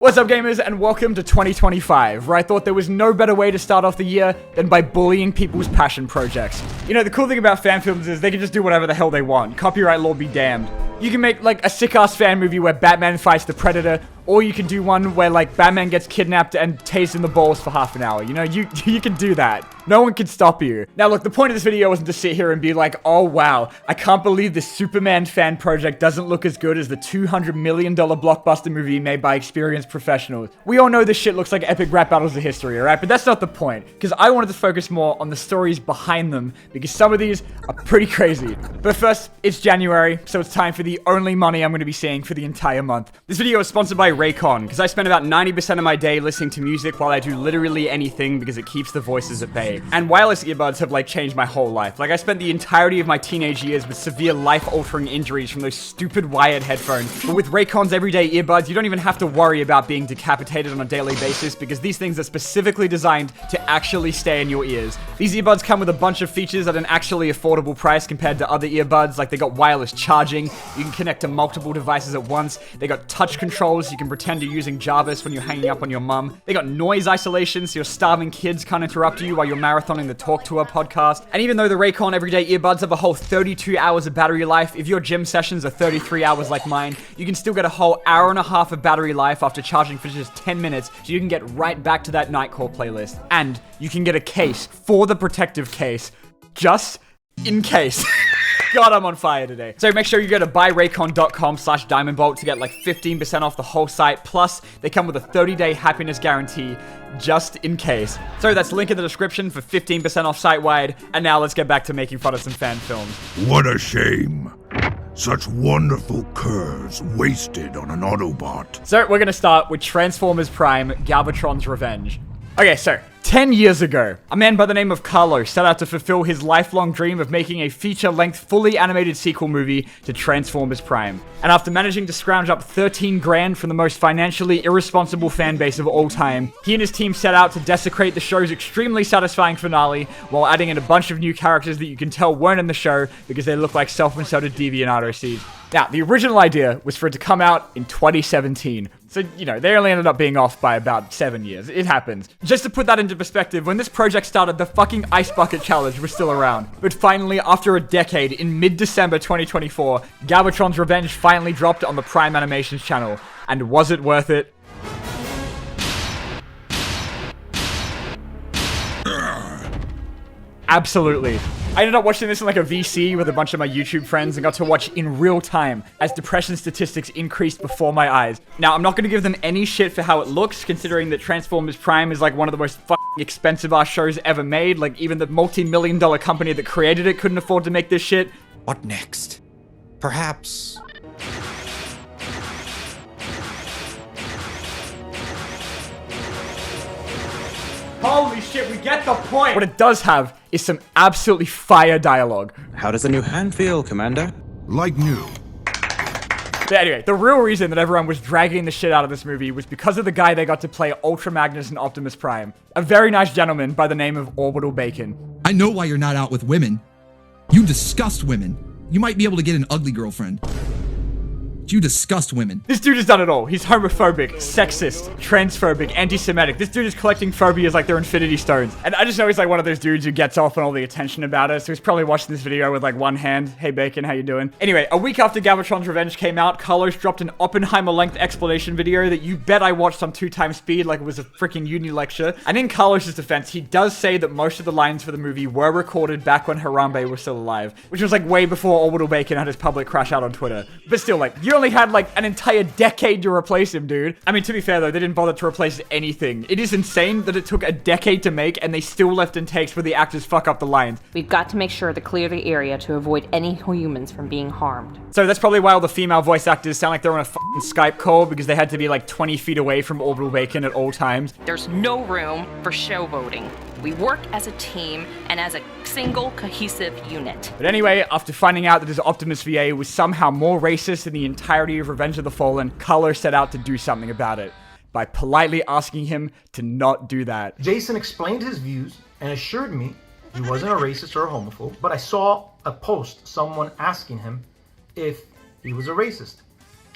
What's up, gamers, and welcome to 2025, where I thought there was no better way to start off the year than by bullying people's passion projects. You know, the cool thing about fan films is they can just do whatever the hell they want. Copyright law be damned. You can make, like, a sick-ass fan movie where Batman fights the Predator, or you can do one where, like, Batman gets kidnapped and tased in the balls for half an hour. You know, you can do that. No one can stop you. Now, look, the point of this video wasn't to sit here and be like, oh, wow, I can't believe this Superman fan project doesn't look as good as the $200 million blockbuster movie made by experienced professionals. We all know this shit looks like epic rap battles of history, alright? But that's not the point, because I wanted to focus more on the stories behind them, because some of these are pretty crazy. But first, it's January, so it's time for the only money I'm going to be seeing for the entire month. This video is sponsored by Raycon, because I spend about 90% of my day listening to music while I do literally anything because it keeps the voices at bay. And wireless earbuds have, like, changed my whole life. Like, I spent the entirety of my teenage years with severe life-altering injuries from those stupid wired headphones. But with Raycon's everyday earbuds, you don't even have to worry about being decapitated on a daily basis because these things are specifically designed to actually stay in your ears. These earbuds come with a bunch of features at an actually affordable price compared to other earbuds. Like, they got wireless charging, you can connect to multiple devices at once, they got touch controls so you can pretend you're using Jarvis when you're hanging up on your mum, they got noise isolation so your starving kids can't interrupt you while you're marathoning the Talk to Her podcast. And even though the Raycon everyday earbuds have a whole 32 hours of battery life, if your gym sessions are 33 hours like mine, you can still get a whole hour and a half of battery life after charging for just 10 minutes, so you can get right back to that Nightcore playlist. And you can get a case for the protective case, just in case. God, I'm on fire today. So make sure you go to buyraycon.com/diamondbolt to get like 15% off the whole site. Plus, they come with a 30-day happiness guarantee, just in case. So that's link in the description for 15% off site-wide. And now let's get back to making fun of some fan films. What a shame. Such wonderful curves wasted on an Autobot. So we're gonna start with Transformers Prime, Galvatron's Revenge. Okay, so 10 years ago, a man by the name of Carlos set out to fulfill his lifelong dream of making a feature-length, fully animated sequel movie to Transformers Prime. And after managing to scrounge up 13 grand from the most financially irresponsible fan base of all time, he and his team set out to desecrate the show's extremely satisfying finale while adding in a bunch of new characters that you can tell weren't in the show because they look like self-inserted DeviantArt seeds. Now, the original idea was for it to come out in 2017. So, you know, they only ended up being off by about 7 years. It happens. Just to put that into perspective, when this project started, the fucking Ice Bucket Challenge was still around. But finally, after a decade, in mid-December 2024, Galvatron's Revenge finally dropped on the Prime Animations channel. And was it worth it? Absolutely. I ended up watching this in like a VC with a bunch of my YouTube friends and got to watch in real time as depression statistics increased before my eyes. Now, I'm not going to give them any shit for how it looks, considering that Transformers Prime is like one of the most fucking expensive ass shows ever made. Like, even the multi-million-dollar company that created it couldn't afford to make this shit. What next? Perhaps... Holy shit, we get the point! What it does have is some absolutely fire dialogue. How does the new hand feel, Commander? Like new. But anyway, the real reason that everyone was dragging the shit out of this movie was because of the guy they got to play Ultra Magnus and Optimus Prime. A very nice gentleman by the name of Orbital Bacon. I know why you're not out with women. You disgust women. You might be able to get an ugly girlfriend. You disgust women. This dude has done it all. He's homophobic, sexist, transphobic, anti-Semitic. This dude is collecting phobias like they're Infinity Stones. And I just know he's like one of those dudes who gets off on all the attention about it. So he's probably watching this video with like one hand. Hey Bacon, how you doing? Anyway, a week after Galvatron's Revenge came out, Carlos dropped an Oppenheimer-length explanation video that you bet I watched on 2x speed like it was a freaking uni lecture. And in Carlos's defense, he does say that most of the lines for the movie were recorded back when Harambe was still alive, which was like way before Orbital Bacon had his public crash out on Twitter. But still, like, you only had like an entire decade to replace him, dude. I mean, to be fair though, they didn't bother to replace anything. It is insane that it took a decade to make and they still left in takes where the actors fuck up the lines. We've got to make sure to clear the area to avoid any humans from being harmed. So that's probably why all the female voice actors sound like they're on a fucking Skype call, because they had to be like 20 feet away from Orbital Bacon at all times. There's no room for showboating. We work as a team and as a single cohesive unit. But anyway, after finding out that his Optimus VA was somehow more racist than the entirety of Revenge of the Fallen, Carlos set out to do something about it by politely asking him to not do that. Jason explained his views and assured me he wasn't a racist or a homophobe, but I saw a post, someone asking him if he was a racist.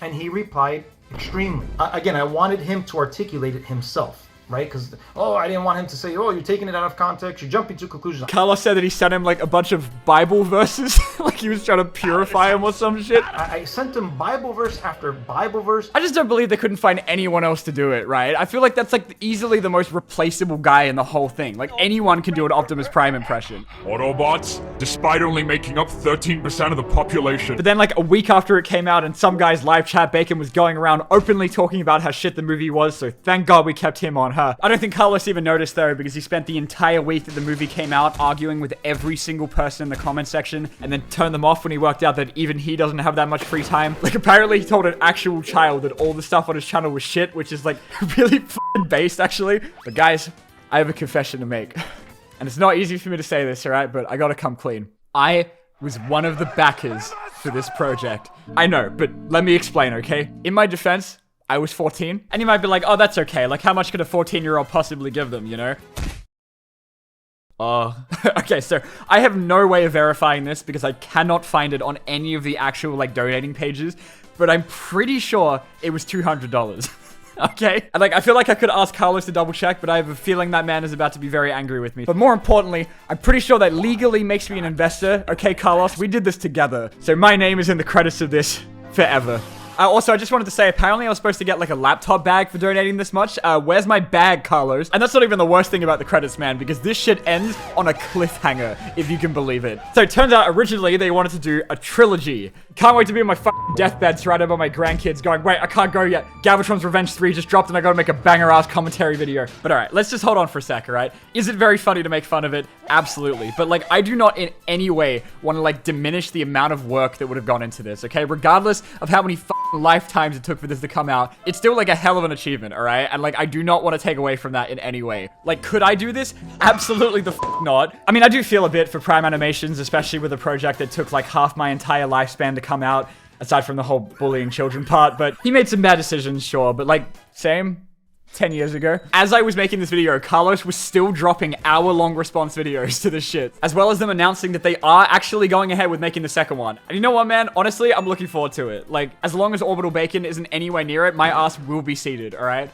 And he replied, Extremely. Again, I wanted him to articulate it himself, right? Because, I didn't want him to say, you're taking it out of context, you're jumping to conclusions. Carlos said that he sent him like a bunch of Bible verses, like he was trying to purify him or some shit. I sent him Bible verse after Bible verse. I just don't believe they couldn't find anyone else to do it, right? I feel like that's like easily the most replaceable guy in the whole thing. Like anyone can do an Optimus Prime impression. Autobots, despite only making up 13% of the population. But then like a week after it came out and some guy's live chat, Bacon was going around openly talking about how shit the movie was, so thank God we kept him on her. I don't think Carlos even noticed though, because he spent the entire week that the movie came out arguing with every single person in the comment section and then turned them off when he worked out that even he doesn't have that much free time. Like apparently he told an actual child that all the stuff on his channel was shit, which is like really f***ing based actually. But guys, I have a confession to make. And it's not easy for me to say this, alright? But I gotta come clean. I was one of the backers for this project. I know, but let me explain, okay? In my defense, I was 14. And you might be like, oh, that's okay. Like, how much could a 14-year-old possibly give them, you know? Okay, so I have no way of verifying this because I cannot find it on any of the actual, like, donating pages. But I'm pretty sure it was $200. Okay? And like, I feel like I could ask Carlos to double check, but I have a feeling that man is about to be very angry with me. But more importantly, I'm pretty sure that legally makes me an investor. Okay, Carlos, we did this together. So my name is in the credits of this forever. Also, I just wanted to say, apparently I was supposed to get like a laptop bag for donating this much. Where's my bag, Carlos? And that's not even the worst thing about the credits, man, because this shit ends on a cliffhanger, if you can believe it. So it turns out originally they wanted to do a trilogy. Can't wait to be on my fucking deathbed surrounded by my grandkids going, wait, I can't go yet. Galvatron's Revenge 3 just dropped and I gotta make a banger-ass commentary video. But alright, let's just hold on for a sec, alright? Is it very funny to make fun of it? Absolutely. But like, I do not in any way want to like diminish the amount of work that would have gone into this, okay? Regardless of how many lifetimes it took for this to come out, it's still like a hell of an achievement, alright? And like, I do not want to take away from that in any way. Like, could I do this? Absolutely the not. I mean, I do feel a bit for Prime Animations, especially with a project that took like half my entire lifespan to come out, aside from the whole bullying children part, but he made some bad decisions, sure, but like, same 10 years ago. As I was making this video, Carlos was still dropping hour-long response videos to this shit, as well as them announcing that they are actually going ahead with making the second one. And you know what, man? Honestly, I'm looking forward to it. Like, as long as Orbital Bacon isn't anywhere near it, my ass will be seated, alright?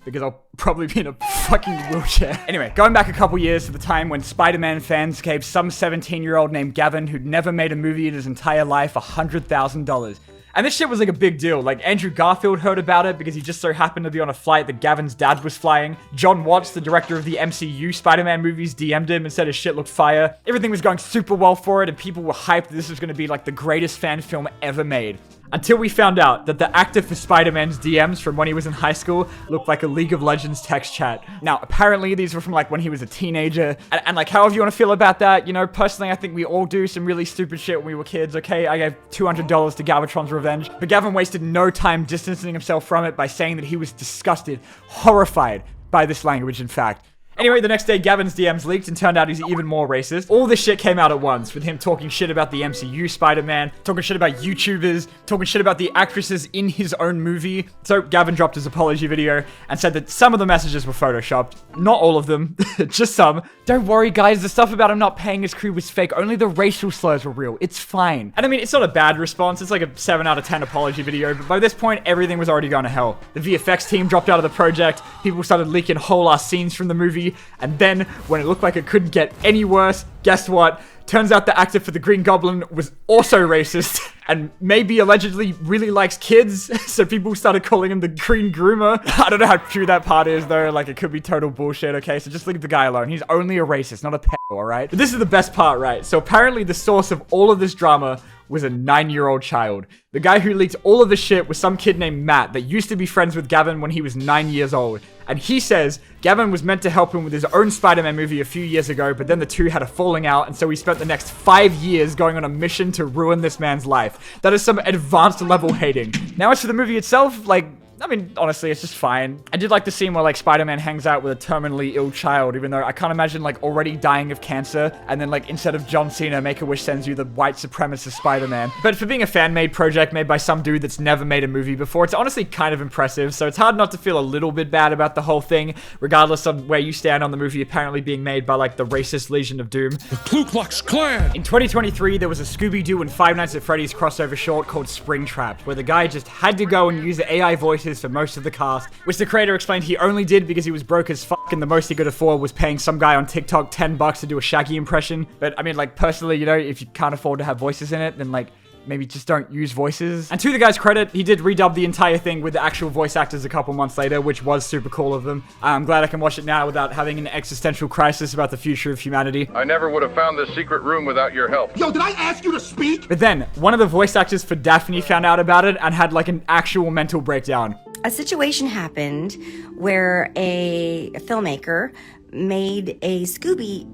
Because I'll probably be in a fucking wheelchair. Anyway, going back a couple years to the time when Spider-Man fans gave some 17-year-old named Gavin, who'd never made a movie in his entire life, $100,000. And this shit was like a big deal. Like, Andrew Garfield heard about it because he just so happened to be on a flight that Gavin's dad was flying. John Watts, the director of the MCU Spider-Man movies, DM'd him and said his shit looked fire. Everything was going super well for it, and people were hyped that this was going to be like the greatest fan film ever made. Until we found out that the actor for Spider-Man's DMs from when he was in high school looked like a League of Legends text chat. Now, apparently these were from like when he was a teenager. And like, however you want to feel about that, you know, personally, I think we all do some really stupid shit when we were kids, okay? I gave $200 to Galvatron's Revenge, but Gavin wasted no time distancing himself from it by saying that he was disgusted, horrified by this language, in fact. Anyway, the next day, Gavin's DMs leaked and turned out he's even more racist. All this shit came out at once, with him talking shit about the MCU Spider-Man, talking shit about YouTubers, talking shit about the actresses in his own movie. So Gavin dropped his apology video and said that some of the messages were photoshopped. Not all of them, just some. Don't worry, guys, the stuff about him not paying his crew was fake. Only the racial slurs were real. It's fine. And I mean, it's not a bad response. It's like a 7 out of 10 apology video, but by this point, everything was already going to hell. The VFX team dropped out of the project. People started leaking whole-ass scenes from the movie. And then, when it looked like it couldn't get any worse, guess what? Turns out the actor for the Green Goblin was also racist and maybe allegedly really likes kids, so people started calling him the Green Groomer. I don't know how true that part is, though. Like, it could be total bullshit, okay? So just leave the guy alone. He's only a racist, not a pedo, alright? But this is the best part, right? So apparently the source of all of this drama was a 9-year-old child. The guy who leaked all of the shit was some kid named Matt that used to be friends with Gavin when he was 9 years old. And he says Gavin was meant to help him with his own Spider-Man movie a few years ago, but then the two had a falling out, and so he spent the next 5 years going on a mission to ruin this man's life. That is some advanced level hating. Now as for the movie itself, like, I mean, honestly, it's just fine. I did like the scene where like Spider-Man hangs out with a terminally ill child, even though I can't imagine like already dying of cancer, and then like instead of John Cena, Make-A-Wish sends you the white supremacist Spider-Man. But for being a fan-made project made by some dude that's never made a movie before, it's honestly kind of impressive, so it's hard not to feel a little bit bad about the whole thing, regardless of where you stand on the movie apparently being made by like the racist Legion of Doom. The Ku Klux Klan! In 2023, there was a Scooby-Doo and Five Nights at Freddy's crossover short called Springtrap, where the guy just had to go and use the AI voices for most of the cast, which the creator explained he only did because he was broke as fuck and the most he could afford was paying some guy on TikTok $10 to do a Shaggy impression. But I mean, like, personally, you know, if you can't afford to have voices in it, then like, maybe just don't use voices. And to the guy's credit, he did redub the entire thing with the actual voice actors a couple months later, which was super cool of them. I'm glad I can watch it now without having an existential crisis about the future of humanity. I never would have found this secret room without your help. Yo, did I ask you to speak? But then, one of the voice actors for Daphne found out about it and had like an actual mental breakdown. A situation happened where a filmmaker made a Scooby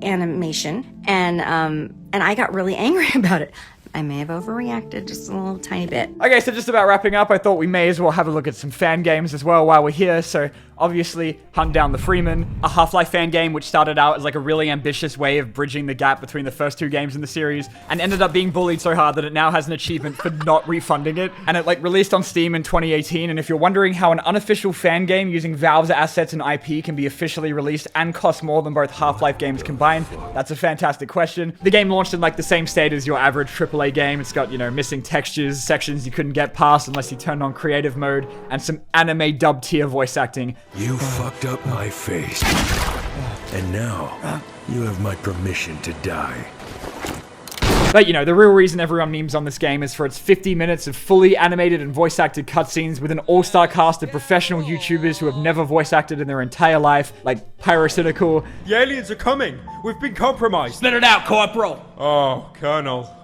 animation, and I got really angry about it. I may have overreacted just a little tiny bit. Okay, so just about wrapping up, I thought we may as well have a look at some fan games as well while we're here. So obviously, Hunt Down the Freeman, a Half-Life fan game which started out as like a really ambitious way of bridging the gap between the first two games in the series and ended up being bullied so hard that it now has an achievement for not refunding it. And it like released on Steam in 2018. And if you're wondering how an unofficial fan game using Valve's assets and IP can be officially released and cost more than both Half-Life games combined, that's a fantastic question. The game launched in like the same state as your average AAA game. It's got, you know, missing textures, sections you couldn't get past unless you turned on creative mode, and some anime dub tier voice acting. You fucked up my face. And now, you have my permission to die. But, you know, the real reason everyone memes on this game is for its 50 minutes of fully animated and voice-acted cutscenes with an all-star cast of professional YouTubers who have never voice-acted in their entire life, like Pyrocynical. The aliens are coming! We've been compromised! Spit it out, Corporal! Oh, Colonel.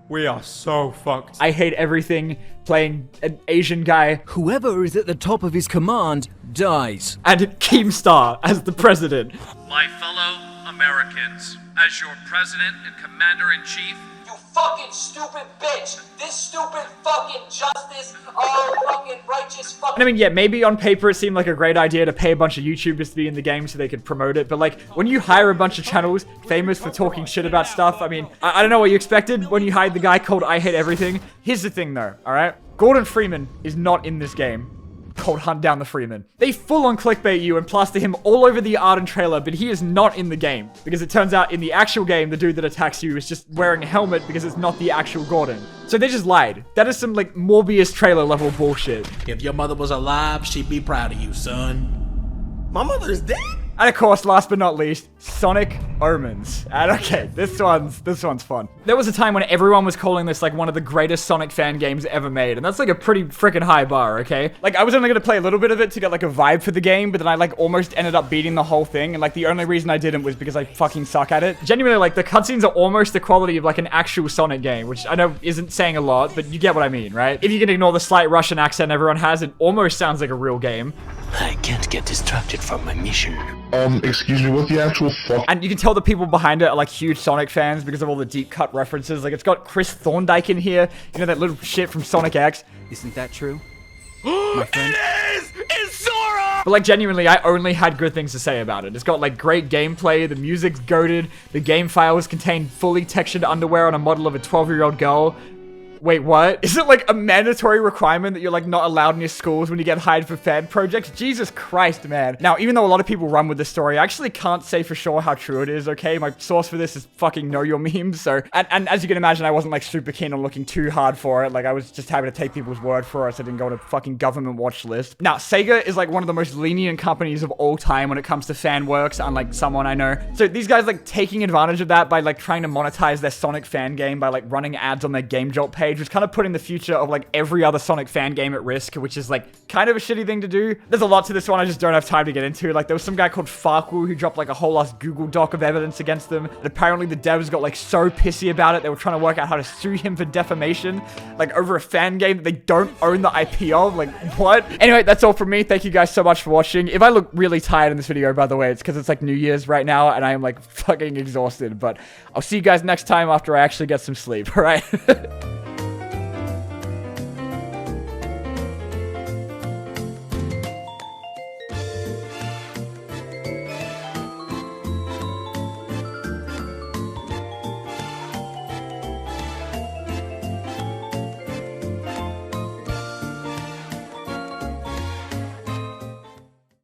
We are so fucked. I Hate Everything, playing an Asian guy. Whoever is at the top of his command dies. And Keemstar as the president. My fellow Americans, as your president and commander-in-chief, you fucking stupid bitch! This stupid fucking justice, oh fucking righteous fucking... And I mean, yeah, maybe on paper it seemed like a great idea to pay a bunch of YouTubers to be in the game so they could promote it, but like, when you hire a bunch of channels famous for talking shit about stuff, I mean, I don't know what you expected when you hired the guy called I Hate Everything. Here's the thing though, alright? Gordon Freeman is not in this game called Hunt Down the Freeman. They full-on clickbait you and plaster him all over the art and trailer, but he is not in the game. Because it turns out in the actual game, the dude that attacks you is just wearing a helmet because it's not the actual Gordon. So they just lied. That is some, like, Morbius trailer level bullshit. If your mother was alive, she'd be proud of you, son. My mother is dead? And of course, last but not least, Sonic Omens. And okay, this one's fun. There was a time when everyone was calling this like one of the greatest Sonic fan games ever made, and that's like a pretty freaking high bar, okay? Like, I was only gonna play a little bit of it to get like a vibe for the game, but then I like almost ended up beating the whole thing, and like the only reason I didn't was because I fucking suck at it. Genuinely, like, the cutscenes are almost the quality of like an actual Sonic game, which I know isn't saying a lot, but you get what I mean, right? If you can ignore the slight Russian accent everyone has, it almost sounds like a real game. I can't get distracted from my mission. Excuse me, what the actual fuck? And you can tell the people behind it are like huge Sonic fans because of all the deep cut references. Like, it's got Chris Thorndike in here, you know, that little shit from Sonic X. Isn't that true? My friend? It is! It's Sora! But like, genuinely, I only had good things to say about it. It's got like great gameplay, the music's goated, the game files contain fully textured underwear on a model of a 12-year-old girl. Wait, what? Is it like a mandatory requirement that you're like not allowed in your schools when you get hired for fan projects? Jesus Christ, man. Now, even though a lot of people run with this story, I actually can't say for sure how true it is, okay? My source for this is fucking Know Your Memes, so... And as you can imagine, I wasn't like super keen on looking too hard for it. Like, I was just happy to take people's word for it so I didn't go on a fucking government watch list. Now, Sega is like one of the most lenient companies of all time when it comes to fan works, unlike someone I know. So these guys like taking advantage of that by like trying to monetize their Sonic fan game by like running ads on their Game Jolt page was kind of putting the future of like every other Sonic fan game at risk, which is like kind of a shitty thing to do. There's a lot to this one I just don't have time to get into. Like, there was some guy called Farquhar who dropped like a whole ass Google Doc of evidence against them, and apparently the devs got like so pissy about it they were trying to work out how to sue him for defamation, like over a fan game that they don't own the IP of. Like, what? Anyway, that's all from me. Thank you guys so much for watching. If I look really tired in this video, by the way, it's because it's like New Year's right now and I am like fucking exhausted, but I'll see you guys next time after I actually get some sleep. All right.